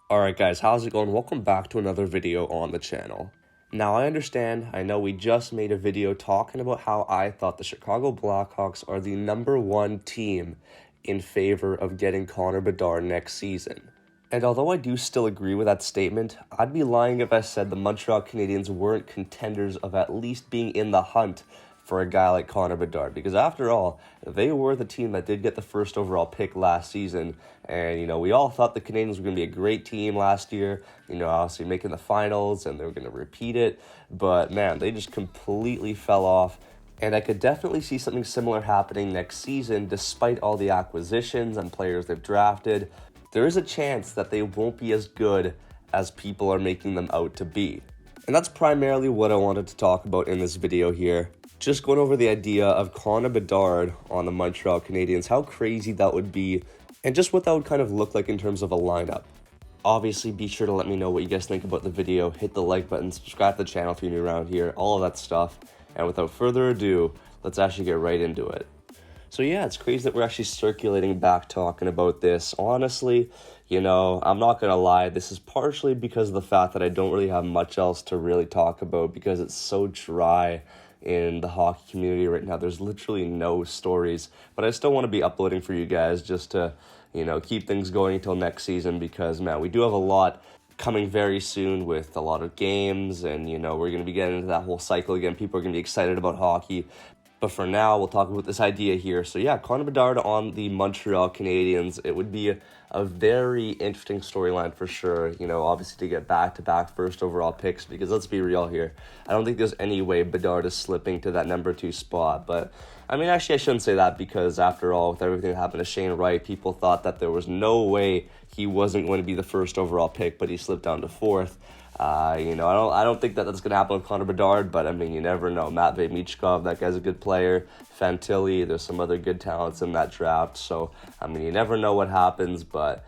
Alright guys, how's it going? Welcome back to another video on the channel. Now I know we just made a video talking about how I thought the Chicago Blackhawks are the #1 team in favor of getting Connor Bedard next season. And although I do still agree with that statement, I'd be lying if I said the Montreal Canadiens weren't contenders of at least being in the hunt for a guy like Connor Bedard, because after all, they were the team that did get the first overall pick last season, and we all thought the Canadiens were going to be a great team last year, obviously making the finals, and they were going to repeat it, but man, they just completely fell off, and I could definitely see something similar happening next season, despite all the acquisitions and players they've drafted. There is a chance that they won't be as good as people are making them out to be. And that's primarily what I wanted to talk about in this video here. Just going over the idea of Connor Bedard on the Montreal Canadiens, how crazy that would be, and just what that would kind of look like in terms of a lineup. Obviously, be sure to let me know what you guys think about the video. Hit the like button, subscribe to the channel if you're new around here, all of that stuff. And without further ado, let's actually get right into it. So yeah, it's crazy that we're actually circulating back talking about this. Honestly, I'm not going to lie, this is partially because of the fact that I don't really have much else to really talk about because it's so dry in the hockey community right now. There's literally no stories, but I still want to be uploading for you guys just to, keep things going until next season because, man, we do have a lot coming very soon with a lot of games and, we're going to be getting into that whole cycle again. People are going to be excited about hockey. But for now, we'll talk about this idea here. So yeah, Connor Bedard on the Montreal Canadiens. It would be a very interesting storyline for sure. Obviously to get back-to-back first overall picks because let's be real here. I don't think there's any way Bedard is slipping to that #2 spot. But actually I shouldn't say that because after all, with everything that happened to Shane Wright, people thought that there was no way he wasn't going to be the first overall pick, but he slipped down to 4th. I don't think that's going to happen with Connor Bedard, but you never know. Matvei Michkov, that guy's a good player. Fantilli, there's some other good talents in that draft. So, you never know what happens, but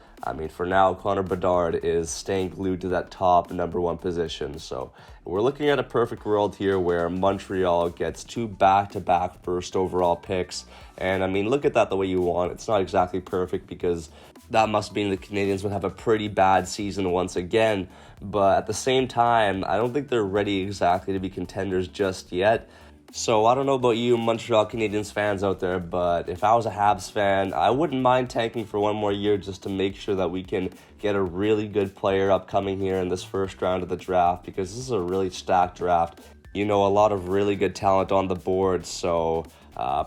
for now, Connor Bedard is staying glued to that top #1 position. So we're looking at a perfect world here where Montreal gets 2 back-to-back first overall picks. And look at that the way you want. It's not exactly perfect because that must mean the Canadiens would have a pretty bad season once again. But at the same time, I don't think they're ready exactly to be contenders just yet. So I don't know about you Montreal Canadiens fans out there, but if I was a Habs fan, I wouldn't mind tanking for one more year just to make sure that we can get a really good player upcoming here in this first round of the draft because this is a really stacked draft. A lot of really good talent on the board. So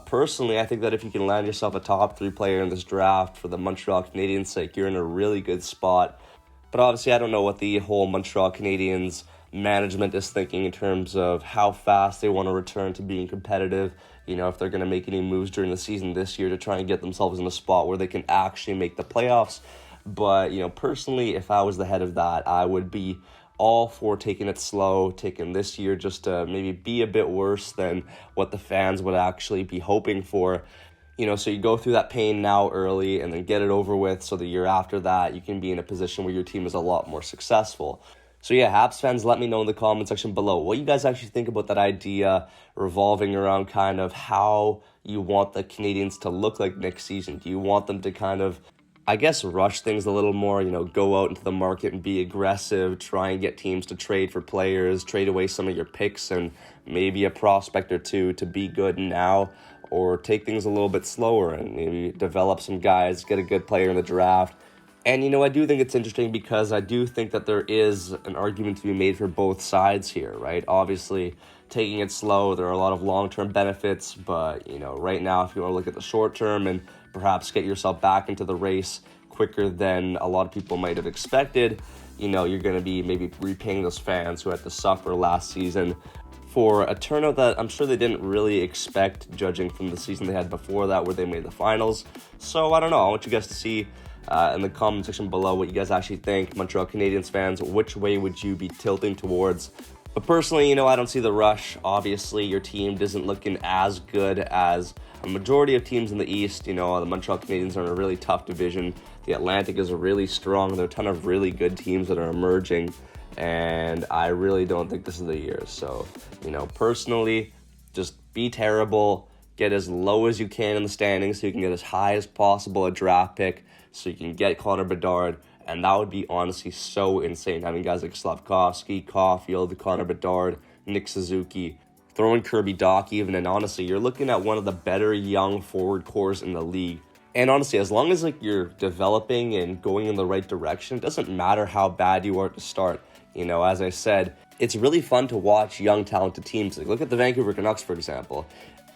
personally, I think that if you can land yourself a top 3 player in this draft for the Montreal Canadiens' sake, you're in a really good spot. But obviously, I don't know what the whole Montreal Canadiens management is thinking in terms of how fast they want to return to being competitive, if they're going to make any moves during the season this year to try and get themselves in a spot where they can actually make the playoffs. But, personally, if I was the head of that, I would be all for taking it slow, taking this year just to maybe be a bit worse than what the fans would actually be hoping for. So you go through that pain now early and then get it over with so the year after that you can be in a position where your team is a lot more successful. So yeah, Habs fans, let me know in the comment section below what you guys actually think about that idea revolving around kind of how you want the Canadiens to look like next season. Do you want them to kind of, rush things a little more, go out into the market and be aggressive, try and get teams to trade for players, trade away some of your picks and maybe a prospect or two to be good now, or take things a little bit slower and maybe develop some guys, get a good player in the draft. And, I do think it's interesting because I do think that there is an argument to be made for both sides here, right? Obviously, taking it slow, there are a lot of long-term benefits, but, right now, if you want to look at the short term and perhaps get yourself back into the race quicker than a lot of people might have expected, you're going to be maybe repaying those fans who had to suffer last season for a turnout that I'm sure they didn't really expect, judging from the season they had before that where they made the finals. So I don't know, I want you guys to see in the comment section below what you guys actually think. Montreal Canadiens fans, which way would you be tilting towards? But personally, I don't see the rush. Obviously, your team isn't looking as good as a majority of teams in the East. The Montreal Canadiens are in a really tough division. The Atlantic is really strong. There are a ton of really good teams that are emerging, and I really don't think this is the year. So, personally, just be terrible. Get as low as you can in the standings so you can get as high as possible a draft pick so you can get Connor Bedard And that would be honestly so insane, having guys like Slafkovsky, Caulfield, Connor Bedard, Nick Suzuki, throwing Kirby Dach even, and honestly, you're looking at one of the better young forward cores in the league. And honestly, as long as you're developing and going in the right direction, it doesn't matter how bad you are to start. As I said, it's really fun to watch young, talented teams. Like, look at the Vancouver Canucks, for example.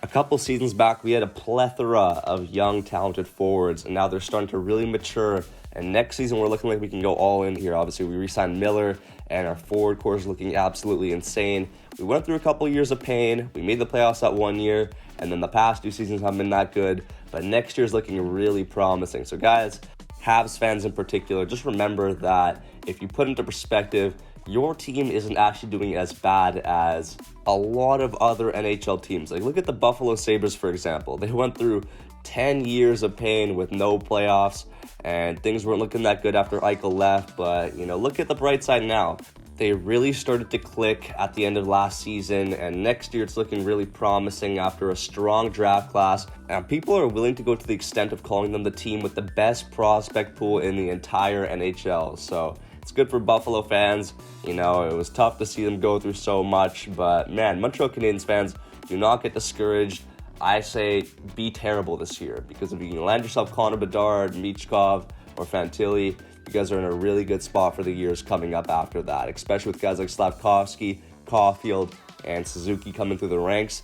A couple seasons back, we had a plethora of young, talented forwards, and now they're starting to really mature. And next season, we're looking like we can go all in here. Obviously, we re-signed Miller, and our forward core is looking absolutely insane. We went through a couple years of pain. We made the playoffs that 1 year, and then the past 2 seasons haven't been that good. But next year is looking really promising. So guys, Habs fans in particular, just remember that if you put into perspective, your team isn't actually doing as bad as a lot of other NHL teams. Like, look at the Buffalo Sabres, for example. They went through 10 years of pain with no playoffs, and things weren't looking that good after Eichel left. But, look at the bright side now. They really started to click at the end of last season, and next year it's looking really promising after a strong draft class. And people are willing to go to the extent of calling them the team with the best prospect pool in the entire NHL. So it's good for Buffalo fans. It was tough to see them go through so much, but man, Montreal Canadiens fans, do not get discouraged. I say be terrible this year, because if you can land yourself Connor Bedard, Michkov, or Fantilli, you guys are in a really good spot for the years coming up after that, especially with guys like Slafkovsky, Caulfield, and Suzuki coming through the ranks.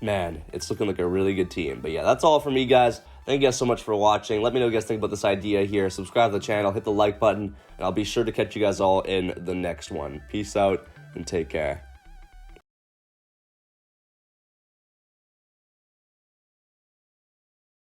Man, it's looking like a really good team. But yeah, that's all for me, guys. Thank you guys so much for watching. Let me know what you guys think about this idea here. Subscribe to the channel, hit the like button, and I'll be sure to catch you guys all in the next one. Peace out, and take care.